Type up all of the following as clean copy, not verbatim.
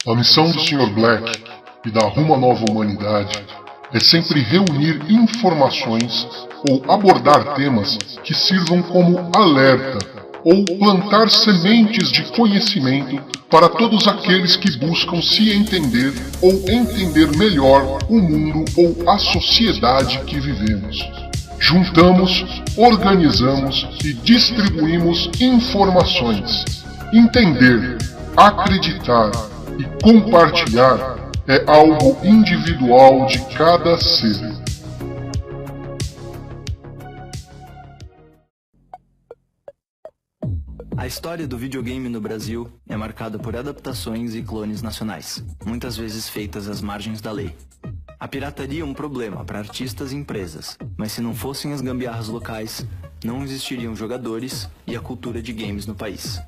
A missão do Sr. Black e da Rumo à Nova Humanidade é sempre reunir informações ou abordar temas que sirvam como alerta ou plantar sementes de conhecimento para todos aqueles que buscam se entender ou entender melhor o mundo ou a sociedade que vivemos. Juntamos, organizamos e distribuímos informações. Entender, acreditar e compartilhar é algo individual de cada ser. A história do videogame no Brasil é marcada por adaptações e clones nacionais, muitas vezes feitas às margens da lei. A pirataria é um problema para artistas e empresas, mas se não fossem as gambiarras locais, não existiriam jogadores e a cultura de games no país.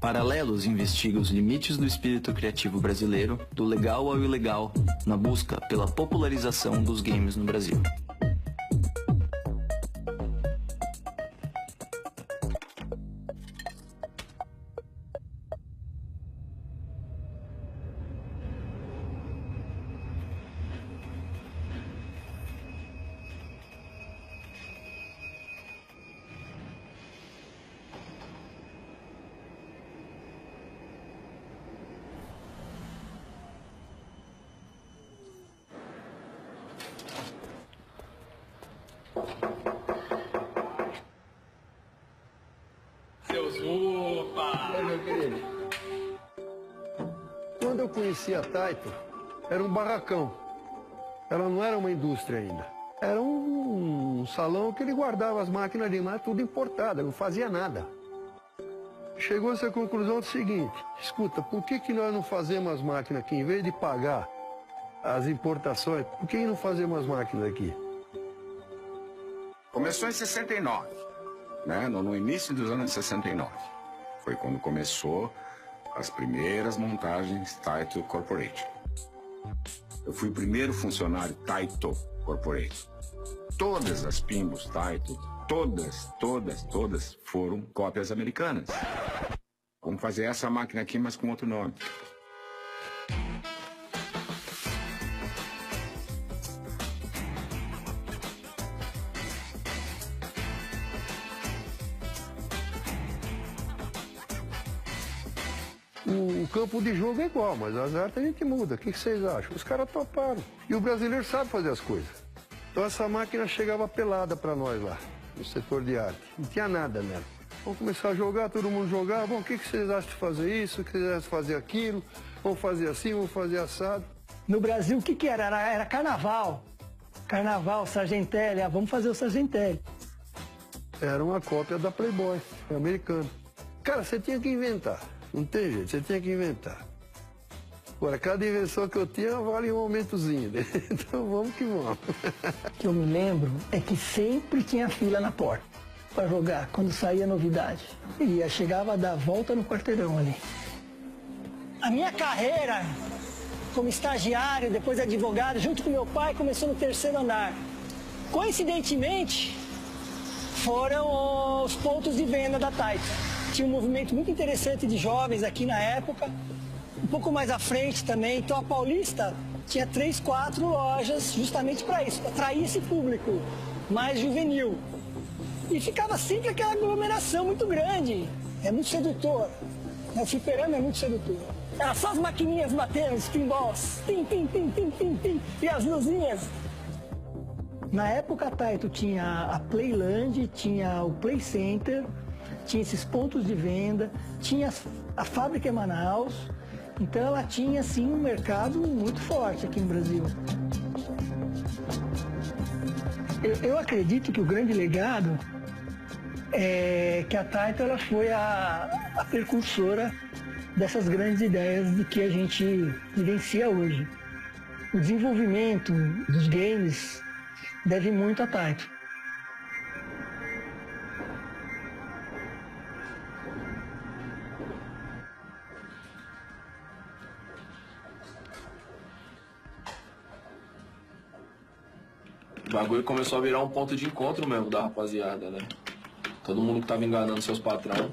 Paralelos investiga os limites do espírito criativo brasileiro, do legal ao ilegal, na busca pela popularização dos games no Brasil. Quando eu conheci a Taito, era um barracão. Ela não era uma indústria ainda. Era um salão que ele guardava as máquinas de lá, tudo importada, não fazia nada. Chegou-se à conclusão do seguinte: escuta, por que nós não fazemos as máquinas aqui, em vez de pagar as importações, por que não fazemos as máquinas aqui? Começou em 69, né? No início dos anos 69. Foi quando começou as primeiras montagens Taito Corporation. Eu fui o primeiro funcionário Taito Corporation. Todas as Pimbos Taito, todas foram cópias americanas. Vamos fazer essa máquina aqui, mas com outro nome. O campo de jogo é igual, mas as artes a gente muda. O que vocês acham? Os caras toparam. E o brasileiro sabe fazer as coisas. Então essa máquina chegava pelada para nós lá, no setor de arte. Não tinha nada nela. Vamos começar a jogar, todo mundo jogar. Bom, o que vocês acham de fazer isso? O que vocês acham de fazer aquilo? Vamos fazer assim, vamos fazer assado. No Brasil, o que era? Era carnaval. Carnaval, Sargentelli. Ah, vamos fazer o Sargentelli. Era uma cópia da Playboy, americana. Cara, você tinha que inventar. Não tem jeito, você tinha que inventar. Agora, cada invenção que eu tinha vale um aumentozinho, né? Então vamos que vamos. O que eu me lembro é que sempre tinha fila na porta para jogar, quando saía novidade. E chegava a dar volta no quarteirão ali. A minha carreira como estagiário, depois advogado, junto com meu pai, começou no terceiro andar. Coincidentemente, foram os pontos de venda da Taito. Tinha um movimento muito interessante de jovens aqui na época, um pouco mais à frente também. Então a Paulista tinha 3, 4 lojas justamente para isso, para atrair esse público mais juvenil. E ficava sempre aquela aglomeração muito grande. É muito sedutor. O fliperama é muito sedutor. Era só as maquininhas batendo, os pinballs, tim, tim, tim, tim, tim, tim, e as luzinhas. Na época a Taito tinha a Playland, tinha o Play Center, tinha esses pontos de venda, tinha a fábrica em Manaus, então ela tinha assim um mercado muito forte aqui no Brasil. Eu acredito que o grande legado é que a Taito ela foi a precursora dessas grandes ideias de que a gente vivencia hoje. O desenvolvimento dos games deve muito à Taito. O bagulho começou a virar um ponto de encontro mesmo da rapaziada, né? Todo mundo que tava enganando seus patrões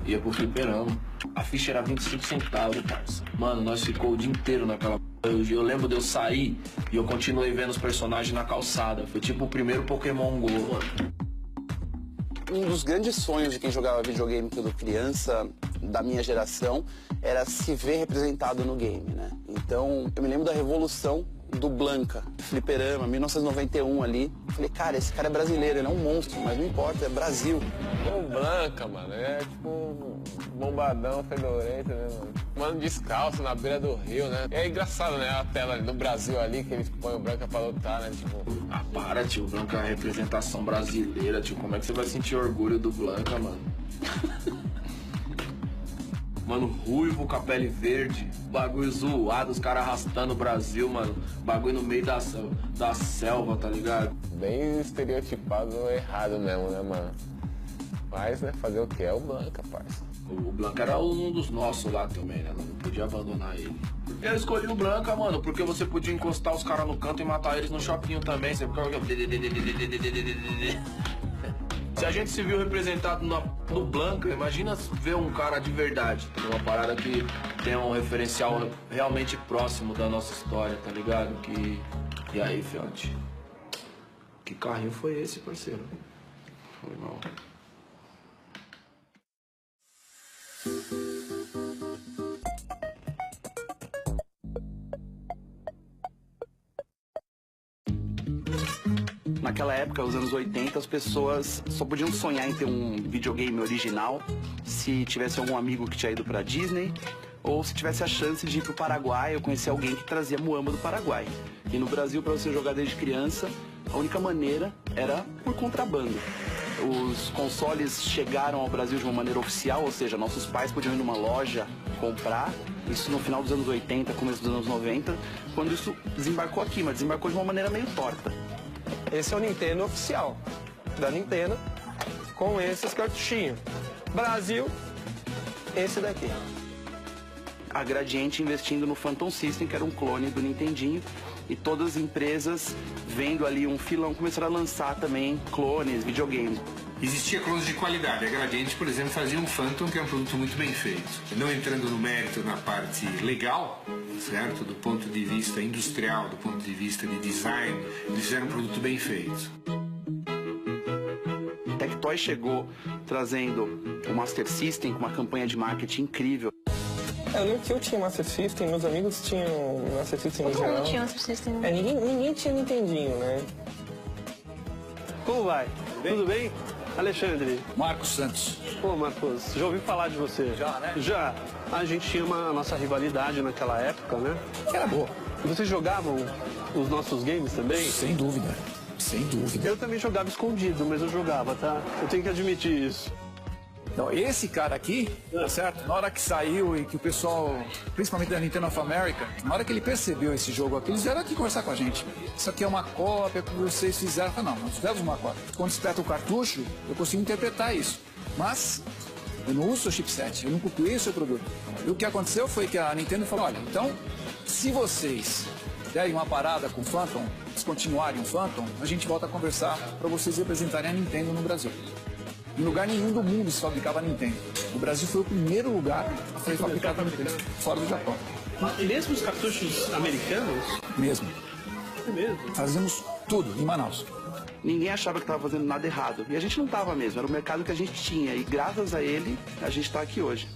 ia pro fliperama. A ficha era 25 centavos, parça. Mano, nós ficou o dia inteiro naquela... Eu lembro de eu sair e eu continuei vendo os personagens na calçada. Foi tipo o primeiro Pokémon GO, mano. Um dos grandes sonhos de quem jogava videogame quando criança, da minha geração, era se ver representado no game, né? Então, eu me lembro da revolução do Blanca, fliperama, 1991 ali. Falei, cara, esse cara é brasileiro, ele é um monstro, mas não importa, é Brasil. O Blanca, mano, é tipo bombadão, fedorento, né, mano? Mano descalço na beira do rio, né? É engraçado, né, a tela do Brasil ali, que eles põem o Blanca pra lutar, né, tipo... Ah, para, tio, o Blanca é a representação brasileira, tio. Como é que você vai sentir orgulho do Blanca, mano? Mano, ruivo com a pele verde, bagulho zoado, os caras arrastando o Brasil, mano. Bagulho no meio da selva, tá ligado? Bem estereotipado errado mesmo, né, mano? Mas, né, fazer o que? É o Blanca, parça. O Blanca era um dos nossos lá também, né? Não podia abandonar ele. Eu escolhi o Blanca, mano, porque você podia encostar os caras no canto e matar eles no shopping também. Você ficava... Se a gente se viu representado no Blanca, imagina ver um cara de verdade. Uma parada que tem um referencial realmente próximo da nossa história, tá ligado? E aí, fiote? Que carrinho foi esse, parceiro? Foi mal. Naquela época, os anos 80, as pessoas só podiam sonhar em ter um videogame original se tivesse algum amigo que tinha ido pra Disney ou se tivesse a chance de ir pro Paraguai ou conhecer alguém que trazia muamba do Paraguai. E no Brasil, para você jogar desde criança, a única maneira era por contrabando. Os consoles chegaram ao Brasil de uma maneira oficial, ou seja, nossos pais podiam ir numa loja comprar, isso no final dos anos 80, começo dos anos 90, quando isso desembarcou aqui, mas desembarcou de uma maneira meio torta. Esse é o Nintendo oficial da Nintendo, com esses cartuchinhos. Brasil, esse daqui. A Gradiente investindo no Phantom System, que era um clone do Nintendinho, e todas as empresas vendo ali um filão começaram a lançar também clones, videogames. Existia clones de qualidade. A Gradiente, por exemplo, fazia um Phantom, que é um produto muito bem feito. Não entrando no mérito na parte legal, certo? Do ponto de vista industrial, do ponto de vista de design, eles fizeram um produto bem feito. Tectoy chegou trazendo o Master System com uma campanha de marketing incrível. Eu lembro que eu tinha Master System, meus amigos tinham Master System no geral. Todo mundo tinha Master System. Ninguém tinha Nintendinho, né? Como vai? Tudo bem? Alexandre. Marcos Santos. Pô, Marcos, já ouvi falar de você? Já, né? Já. A gente tinha a nossa rivalidade naquela época, né? Era boa. Vocês jogavam os nossos games também? Sem dúvida. Sem dúvida. Eu também jogava escondido, mas eu jogava, tá? Eu tenho que admitir isso. Não, esse cara aqui, tá certo? Na hora que saiu e que o pessoal, principalmente da Nintendo of America, na hora que ele percebeu esse jogo aqui, eles vieram aqui conversar com a gente. Isso aqui é uma cópia que vocês fizeram. Eu falei, não, nós fizemos uma cópia. Quando espeta o cartucho, eu consigo interpretar isso. Mas eu não uso o chipset, eu não copiei o seu produto. E o que aconteceu foi que a Nintendo falou, olha, então, se vocês derem uma parada com o Phantom, descontinuarem o Phantom, a gente volta a conversar para vocês representarem a Nintendo no Brasil. Em lugar nenhum do mundo se fabricava a Nintendo. O Brasil foi o primeiro lugar a ser fabricado a Nintendo, fora do Japão. Mesmo os cartuchos americanos? Mesmo. É mesmo? Fazemos tudo em Manaus. Ninguém achava que estava fazendo nada errado. E a gente não estava mesmo, era o mercado que a gente tinha. E graças a ele, a gente está aqui hoje.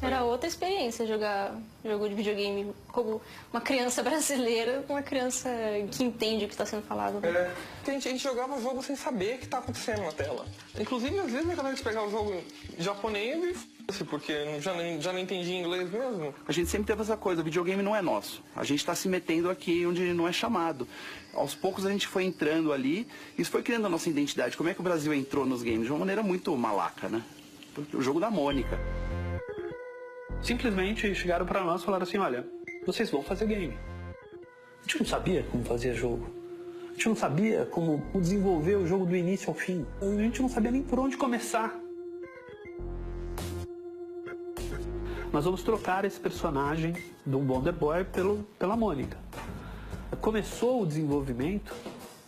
Era outra experiência jogar jogo de videogame como uma criança brasileira, uma criança que entende o que está sendo falado. A gente jogava o jogo sem saber o que está acontecendo na tela. Inclusive, às vezes, quando a gente pegava o jogo japonês, porque já não entendia inglês mesmo. A gente sempre teve essa coisa, o videogame não é nosso. A gente está se metendo aqui onde não é chamado. Aos poucos a gente foi entrando ali, isso foi criando a nossa identidade. Como é que o Brasil entrou nos games? De uma maneira muito malaca, né? O jogo da Mônica. Simplesmente chegaram pra nós e falaram assim, olha, vocês vão fazer game. A gente não sabia como fazer jogo. A gente não sabia como desenvolver o jogo do início ao fim. A gente não sabia nem por onde começar. Nós vamos trocar esse personagem do Wonder Boy pela Mônica. Começou o desenvolvimento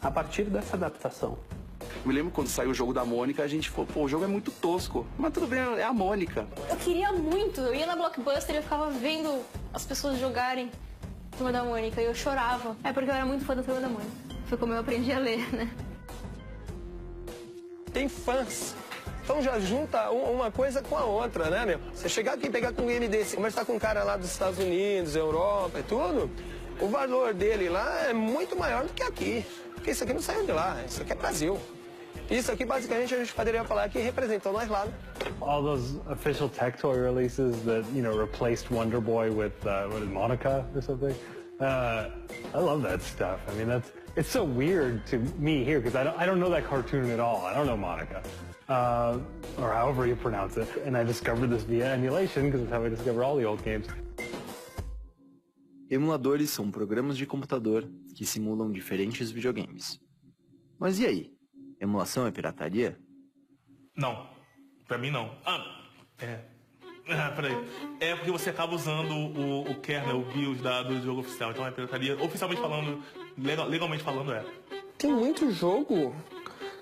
a partir dessa adaptação. Eu me lembro quando saiu o jogo da Mônica, a gente falou, pô, o jogo é muito tosco. Mas tudo bem, é a Mônica. Eu queria muito, eu ia na Blockbuster e eu ficava vendo as pessoas jogarem Turma da Mônica e eu chorava. É porque eu era muito fã da Turma da Mônica. Foi como eu aprendi a ler, né? Tem fãs. Então já junta uma coisa com a outra, né, meu? Você chegar aqui e pegar com um game desse, conversar com um cara lá dos Estados Unidos, Europa e tudo, o valor dele lá é muito maior do que aqui. Porque isso aqui não saiu de lá, isso aqui é Brasil. Isso aqui, basicamente, a gente poderia falar que representou nós lá. All those official Tectoy releases that, you know, replaced Wonder Boy with, what is Monica or something. I love that stuff. I mean, it's so weird to me here because I don't know that cartoon at all. I don't know Monica, or however you pronounce it. And I discovered this via emulation because it's how I discovered all the old games. Emuladores são programas de computador que simulam diferentes videogames. Mas e aí? Emulação é pirataria? Não, pra mim não. Peraí. É porque você acaba usando o kernel, o BIOS do jogo oficial. Então é pirataria, oficialmente falando, legalmente falando é. Tem muito jogo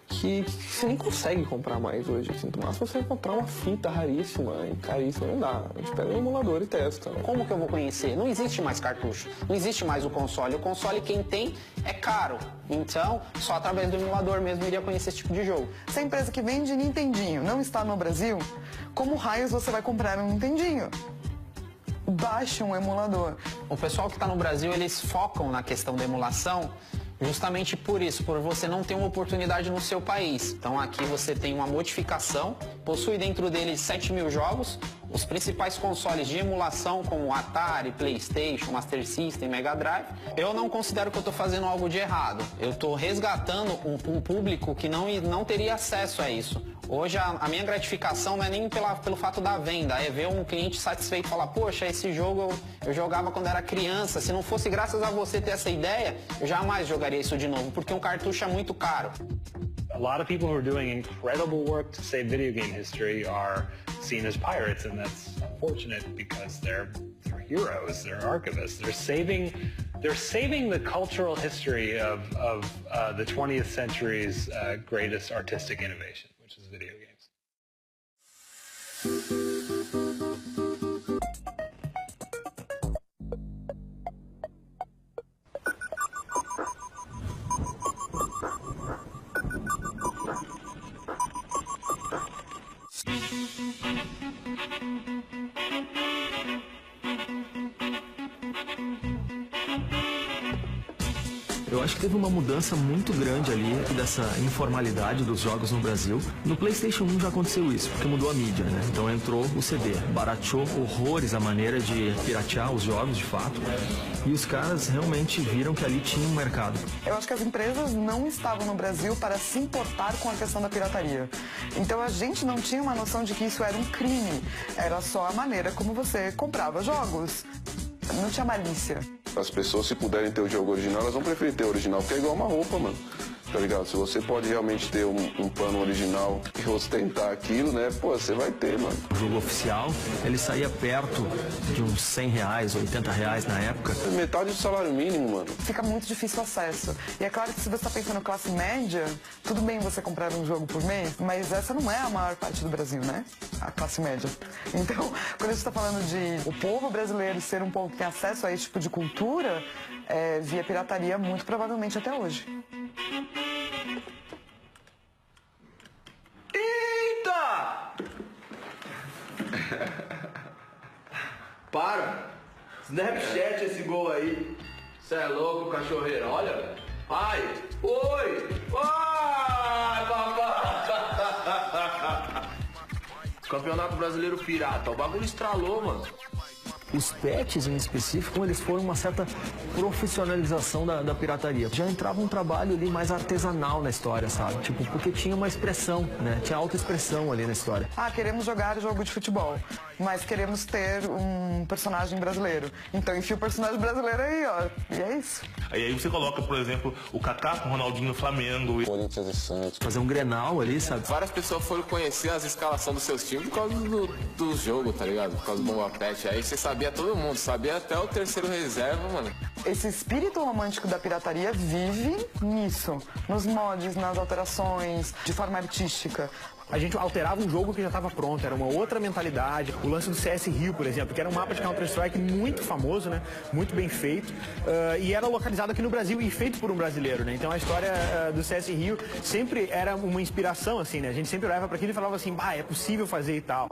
que você nem consegue comprar mais hoje. Assim, no máximo você vai comprar uma fita raríssima e caríssima, não dá. A gente pega um emulador e testa. Como que eu vou conhecer? Não existe mais cartucho, não existe mais o console. O console quem tem é caro. Então, só através do emulador mesmo iria conhecer esse tipo de jogo. Se a empresa que vende Nintendinho não está no Brasil, como raios você vai comprar um Nintendinho? Baixe um emulador. O pessoal que está no Brasil, eles focam na questão da emulação justamente por isso, por você não ter uma oportunidade no seu país. Então aqui você tem uma modificação, possui dentro dele 7.000 jogos, os principais consoles de emulação como Atari, PlayStation, Master System, Mega Drive. Eu não considero que eu estou fazendo algo de errado. Eu estou resgatando um público que não teria acesso a isso. Hoje a minha gratificação não é nem pelo fato da venda, é ver um cliente satisfeito e falar, poxa, esse jogo eu jogava quando era criança, se não fosse graças a você ter essa ideia, eu jamais jogaria isso de novo, porque um cartucho é muito caro. A lot of people who are doing incredible work to save video game history are seen as pirates, and that's unfortunate because they're heroes, they're archivists, they're saving the cultural history of the 20th century's greatest artistic innovation, which is video games. Eu acho que teve uma mudança muito grande ali dessa informalidade dos jogos no Brasil. No PlayStation 1 já aconteceu isso, porque mudou a mídia, né? Então entrou o CD, barateou horrores a maneira de piratear os jogos, de fato. E os caras realmente viram que ali tinha um mercado. Eu acho que as empresas não estavam no Brasil para se importar com a questão da pirataria. Então a gente não tinha uma noção de que isso era um crime. Era só a maneira como você comprava jogos. Não tinha malícia. As pessoas, se puderem ter o jogo original, elas vão preferir ter o original, porque é igual uma roupa, mano. Tá ligado? Se você pode realmente ter um pano original e ostentar aquilo, né? Pô, você vai ter, mano. O jogo oficial, ele saía perto de uns R$100, R$80 na época. Metade do salário mínimo, mano. Fica muito difícil o acesso. E é claro que se você está pensando classe média, tudo bem você comprar um jogo por mês, mas essa não é a maior parte do Brasil, né? A classe média. Então, quando a gente está falando de o povo brasileiro ser um povo que tem acesso a esse tipo de cultura, via pirataria, muito provavelmente até hoje. Eita! Para! Snapchat esse gol aí. Cê é louco, cachorreiro. Olha, velho. Ai! Oi! Ai, papai! Campeonato Brasileiro Pirata. O bagulho estralou, mano. Os patches, em específico, eles foram uma certa profissionalização da pirataria. Já entrava um trabalho ali mais artesanal na história, sabe? Tipo, porque tinha uma expressão, né? Tinha autoexpressão ali na história. Ah, queremos jogar jogo de futebol, mas queremos ter um personagem brasileiro. Então enfia o personagem brasileiro aí, ó. E é isso. Aí você coloca, por exemplo, o Kaká com o Ronaldinho no Flamengo. Corinthians e Santos. Fazer um Grenal ali, sabe? Várias pessoas foram conhecer as escalações dos seus times por causa do jogo, tá ligado? Por causa do Bomba Pet. Aí você sabia Sabia todo mundo, sabia até o terceiro reserva, mano. Esse espírito romântico da pirataria vive nisso, nos mods, nas alterações, de forma artística. A gente alterava um jogo que já estava pronto, era uma outra mentalidade. O lance do CS Rio, por exemplo, que era um mapa de Counter-Strike muito famoso, né? Muito bem feito. E era localizado aqui no Brasil e feito por um brasileiro, né? Então a história do CS Rio sempre era uma inspiração, assim, né? A gente sempre olhava para aquilo e falava assim, é possível fazer e tal.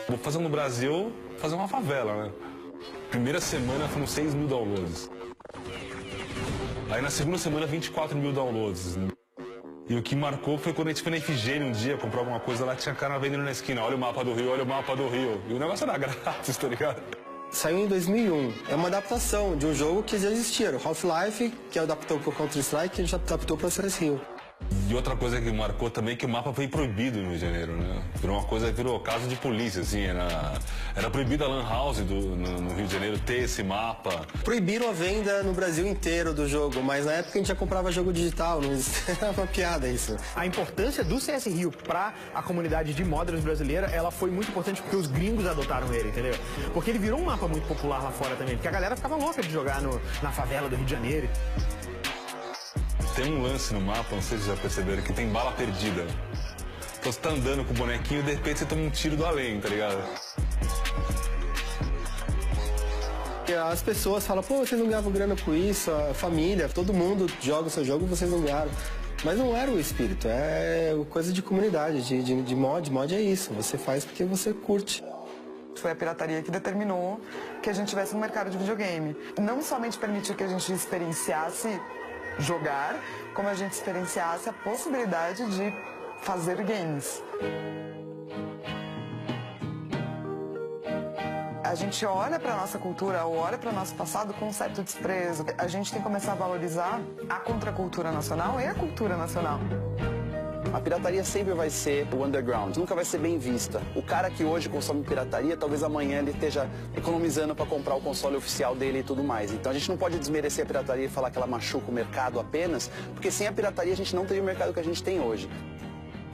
Vou fazer no Brasil, fazer uma favela, né? Primeira semana foram 6 mil downloads. Aí na segunda semana 24 mil downloads. E o que marcou foi quando a gente foi na Efigênia um dia comprar alguma coisa lá, tinha cara vendendo na esquina, olha o mapa do Rio, olha o mapa do Rio. E o negócio era grátis, tá ligado? Saiu em 2001. É uma adaptação de um jogo que já existia, o Half-Life, que adaptou para o Counter-Strike, que a gente adaptou para o CS Rio. E outra coisa que marcou também é que o mapa foi proibido no Rio de Janeiro, né? Virou caso de polícia, assim, era proibido a Lan House no Rio de Janeiro ter esse mapa. Proibiram a venda no Brasil inteiro do jogo, mas na época a gente já comprava jogo digital, não era uma piada isso. A importância do CS Rio para a comunidade de modders brasileira, ela foi muito importante porque os gringos adotaram ele, entendeu? Porque ele virou um mapa muito popular lá fora também, porque a galera ficava louca de jogar na favela do Rio de Janeiro. Tem um lance no mapa, não sei se vocês já perceberam, que tem bala perdida. Então você tá andando com o bonequinho e de repente você toma um tiro do além, tá ligado? As pessoas falam, pô, vocês não ganhavam grana com isso, a família, todo mundo joga o seu jogo e vocês não ganharam. Mas não era o espírito, é coisa de comunidade, de mod. Mod é isso, você faz porque você curte. Foi a pirataria que determinou que a gente tivesse no mercado de videogame. Não somente permitiu que a gente experienciasse jogar, como a gente experienciasse a possibilidade de fazer games. A gente olha para a nossa cultura ou olha para o nosso passado com um certo desprezo. A gente tem que começar a valorizar a contracultura nacional e a cultura nacional. A pirataria sempre vai ser o underground, nunca vai ser bem vista. O cara que hoje consome pirataria, talvez amanhã ele esteja economizando para comprar o console oficial dele e tudo mais. Então a gente não pode desmerecer a pirataria e falar que ela machuca o mercado apenas, porque sem a pirataria a gente não teria o mercado que a gente tem hoje.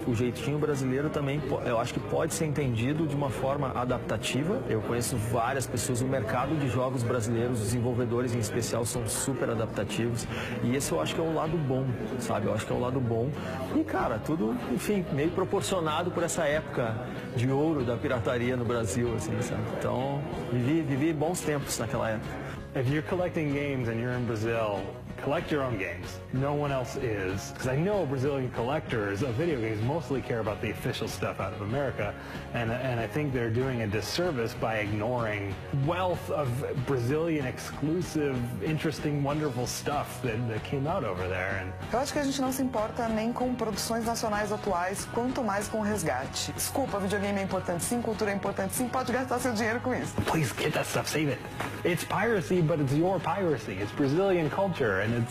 O jeitinho brasileiro também, eu acho que pode ser entendido de uma forma adaptativa. Eu conheço várias pessoas, o mercado de jogos brasileiros, os desenvolvedores em especial, são super adaptativos. E esse eu acho que é o lado bom, sabe? Eu acho que é o lado bom. E, cara, tudo, enfim, meio proporcionado por essa época de ouro da pirataria no Brasil, assim, sabe? Então, vivi bons tempos naquela época. If you're collecting games and you're in Brazil, collect your own games. No one else is. Because I know Brazilian collectors of video games mostly care about the official stuff out of America, and I think they're doing a disservice by ignoring wealth of Brazilian exclusive, interesting, wonderful stuff that came out over there. Eu acho que a gente não se importa nem com produções nacionais atuais, quanto mais com o resgate. Desculpa, videogame é importante sim, cultura é importante sim, pode gastar seu dinheiro com isso. Please get that stuff, save it. It's piracy, but it's your piracy. It's Brazilian culture, and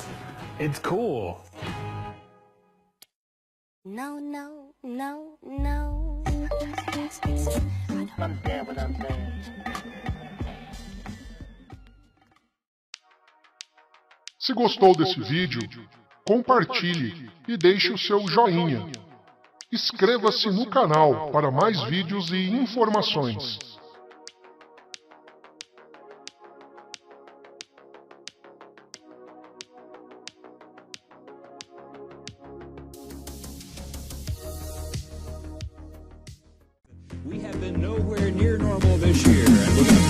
it's cool. No, no, no, no. Se gostou desse vídeo, compartilhe e deixe o seu joinha. Inscreva-se no canal para mais vídeos e informações. We have been nowhere near normal this year, and we're going to